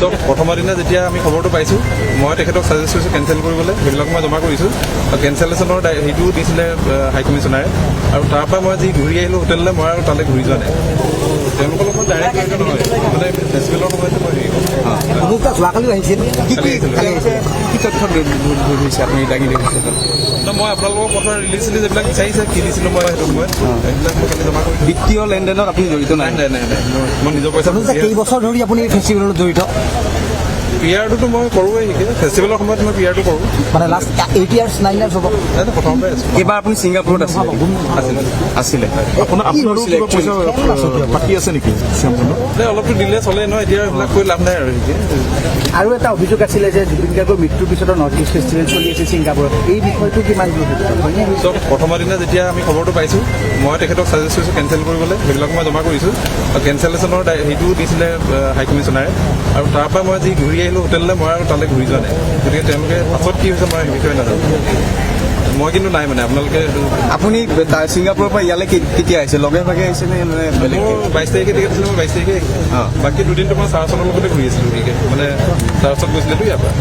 চব প্ৰথমৰ দিনা যেতিয়া আমি খবৰটো পাইছোঁ মই তেখেতক ছাজেষ্ট কৰিছোঁ কেঞ্চেল কৰিবলৈ, সেইবিলাক মই জমা কৰিছোঁ। কেঞ্চেলেশ্যনৰ সেইটোও দিছিলে হাই কমিশ্যনাৰে, আৰু তাৰপৰা মই যি ঘূৰি আহিলোঁ হোটেললৈ, মই আৰু তালৈ ঘূৰি যোৱা নাই। তেওঁলোকৰ লগত ডাইৰেক্ট জড়িত নহয়, মানে ফেষ্টিভেলৰ সময়তে মই হেৰি যোৱাকালি আহিছিল কি তথ্য ধৰিছে আপুনি দাঙি দেখিছে? মই আপোনালোকৰ কথা ৰিলিজ চিলিজ এইবিলাক বিচাৰিছে কি দিছিলোঁ মই সেইটো সময়ত, সেইবিলাক মই কালি জমা কৰিছোঁ। বিত্তীয় লেনদেনত আপুনি জড়িত নাই? নাই নাই নাই, মই নিজৰ পইচা কেইবছৰ ধৰি আপুনি ফেষ্টিভেলত জড়িত? পিয়াৰটোতো মই কৰোঁৱেই, ফেষ্টিভেলৰ সময়ত মই পিয়াৰটো কৰোঁ। মানে লাষ্ট 8 years 9 years হ'ব? নাই প্ৰথমতে আছোঁ। এইবাৰ আপুনি ছিংগাপুৰত আছিলে বাকী আছে নেকি? অলপতো দিলে চলে ন, এতিয়া এইবিলাক কৈ লাভ নাই আৰু। আৰু এটা অভিযোগ আছিলে যে জুবিন গাৰ্গৰ মৃত্যুৰ পিছতো নৰ্থ ইষ্ট ফেষ্টিভেল চলি আছে ছিংগাপুৰত, এই বিষয়টো কিমান চব প্ৰথমৰ দিনা যেতিয়া আমি খবৰটো পাইছোঁ মই তেখেতক ছাজেষ্ট কৰিছোঁ কেঞ্চেল কৰিবলৈ, সেইবিলাক মই জমা কৰিছোঁ। কেঞ্চেলেশ্যনৰ সেইটোও দিছিলে হাই কমিশ্যনাৰে, আৰু তাৰপৰা মই যি ঘূৰি আহিলোঁ হোটেললৈ, মই আৰু তালৈ ঘূৰি যোৱা নাই। গতিকে তেওঁলোকে পাছত কি হৈছে মই সেই বিষয়ে নাজানো। মই কিন্তু নাই, মানে আপোনালোকে আপুনি ছিংগাপুৰৰ পৰা ইয়ালৈ কেতিয়া আহিছে? লগে ভাগে আহিছে নে বেলেগ? মোৰ 22 তাৰিখে টিকেট আছিলে, মই 22 তাৰিখে বাকী দুদিনটো মই চাৰচনৰ লগতে ঘূৰি আছিলোঁ, মানে চাৰচত গৈছিলেতো ইয়াৰ পৰা।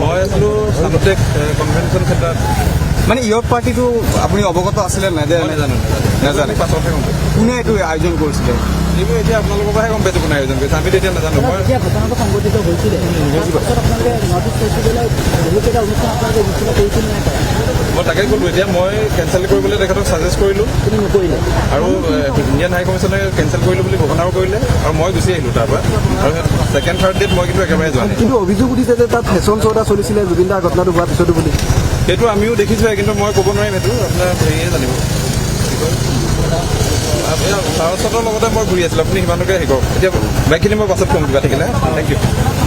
মই আছিলোঁ চানুটেক কনভেনশ্যন চেণ্টাৰত। মানে ইয়ৰ পাৰ্টিটো আপুনি অৱগত আছিলে নাই? নাজানো, নাজানে? পাছতহে গম পাইছোঁ। কোনে এইটো আয়োজন কৰিছিলে? এইবোৰ এতিয়া আপোনালোকৰ পৰাহে গম পাইছোঁ কোনে আয়োজন কৰিছে, আমি তেতিয়া নাজানো। মই ঘটনাটো সংঘটিত হৈছিলে আপোনালোকে নৰ্থ ইষ্ট ফেষ্টিভেলৰ বহুকেইটা অনুষ্ঠান আপোনালোকে অনুষ্ঠিত কৰিছিল নাই? মই তাকে ক'লোঁ, এতিয়া মই কেঞ্চেল কৰিবলৈ তেখেতক ছাজেষ্ট কৰিলোঁ, কিন্তু নকৰিলে। আৰু ইণ্ডিয়ান হাই কমিশ্যনে কেঞ্চেল কৰিলোঁ বুলি ঘোষণাও কৰিলে, আৰু মই গুচি আহিলোঁ তাৰপৰা। আৰু ছেকেণ্ড থাৰ্ড ডেট মই কিন্তু একেবাৰে যোৱা নাই। কিন্তু অভিযোগ উঠিছে যে তাত ফেশ্বন শ্ব' এটা চলিছিলে জুবিন দাৰ ঘটনাটো হোৱাৰ পিছতো বুলি। সেইটো আমিও দেখিছোঁহে, কিন্তু মই ক'ব নোৱাৰিম, সেইটো আপোনাৰ হেৰিয়ে জানিব। চাৰস্বতৰ লগতে মই ঘূৰি আছিলোঁ, আপুনি সিমানকে হেৰি কৰক। এতিয়া বাকীখিনি মই পাছত ক'ম কিবা থাকিলে। Thank U.